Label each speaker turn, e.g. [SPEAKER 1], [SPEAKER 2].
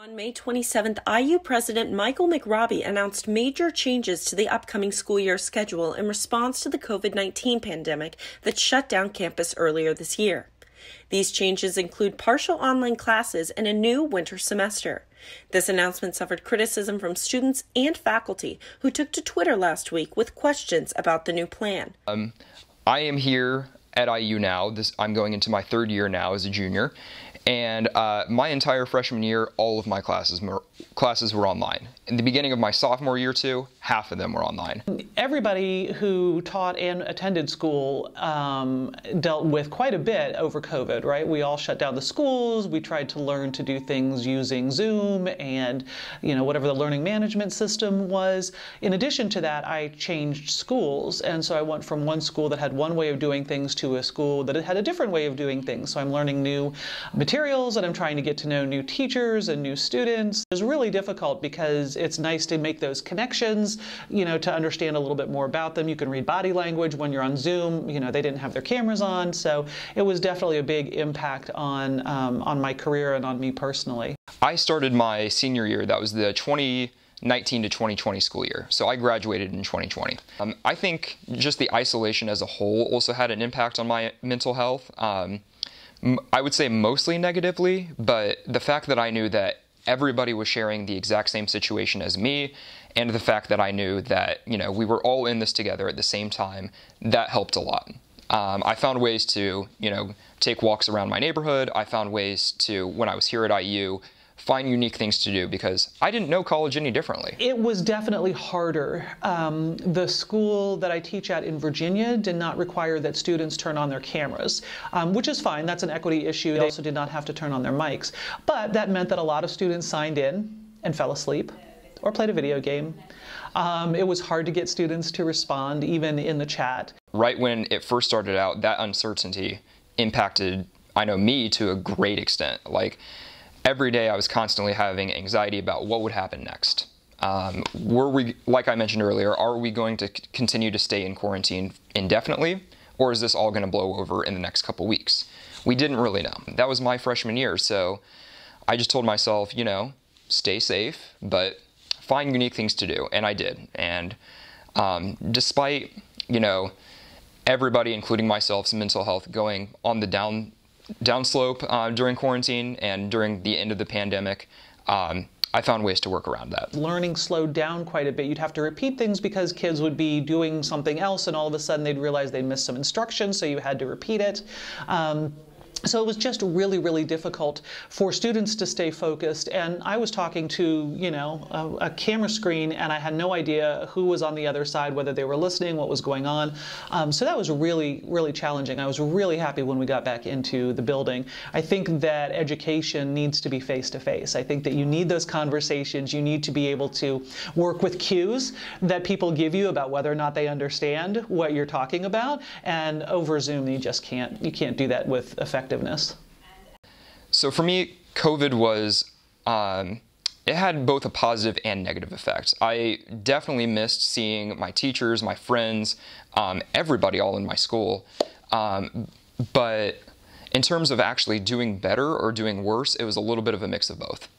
[SPEAKER 1] On May 27th, IU President Michael McRobbie announced major changes to the upcoming school year schedule in response to the COVID-19 pandemic that shut down campus earlier this year. These changes include partial online classes and a new winter semester. This announcement suffered criticism from students and faculty who took to Twitter last week with questions about the new plan.
[SPEAKER 2] I am here at IU now. I'm going into my third year now as a junior. And my entire freshman year, all of my classes were online. In the beginning of my sophomore year too, half of them were online.
[SPEAKER 3] Everybody who taught and attended school dealt with quite a bit over COVID, right? We all shut down the schools. We tried to learn to do things using Zoom and, whatever the learning management system was. In addition to that, I changed schools. And so I went from one school that had one way of doing things to a school that had a different way of doing things. So I'm learning new materials and I'm trying to get to know new teachers and new students. It was really difficult because it's nice to make those connections, to understand a little bit more about them. You can read body language when you're on Zoom. They didn't have their cameras on, so it was definitely a big impact on my career and on me personally.
[SPEAKER 2] I started my senior year. That was the 2019 to 2020 school year. So I graduated in 2020. I think just the isolation as a whole also had an impact on my mental health. I would say mostly negatively, but the fact that I knew that everybody was sharing the exact same situation as me, and the fact that I knew that, we were all in this together at the same time, that helped a lot. I found ways to, take walks around my neighborhood. I found ways to, when I was here at IU, find unique things to do because I didn't know college any differently.
[SPEAKER 3] It was definitely harder. The school that I teach at in Virginia did not require that students turn on their cameras, which is fine. That's an equity issue. They also did not have to turn on their mics. But that meant that a lot of students signed in and fell asleep or played a video game. It was hard to get students to respond, even in the chat.
[SPEAKER 2] Right when it first started out, that uncertainty impacted, me to a great extent. Every day I was constantly having anxiety about what would happen next. Were we, like I mentioned earlier, are we going to continue to stay in quarantine indefinitely, or is this all going to blow over in the next couple weeks? We didn't really know. That was my freshman year, so I just told myself, stay safe, but find unique things to do, and I did. And despite, everybody, including myself's mental health going on the downslope during quarantine and during the end of the pandemic, I found ways to work around that.
[SPEAKER 3] Learning slowed down quite a bit. You'd have to repeat things because kids would be doing something else and all of a sudden they'd realize they'd missed some instructions, so you had to repeat it. So it was just really, really difficult for students to stay focused. And I was talking to, a camera screen, and I had no idea who was on the other side, whether they were listening, what was going on. So that was really, really challenging. I was really happy when we got back into the building. I think that education needs to be face-to-face. I think that you need those conversations. You need to be able to work with cues that people give you about whether or not they understand what you're talking about. And over Zoom, you can't do that with effectiveness.
[SPEAKER 2] So for me, COVID was, it had both a positive and negative effect. I definitely missed seeing my teachers, my friends, everybody all in my school. But in terms of actually doing better or doing worse, it was a little bit of a mix of both.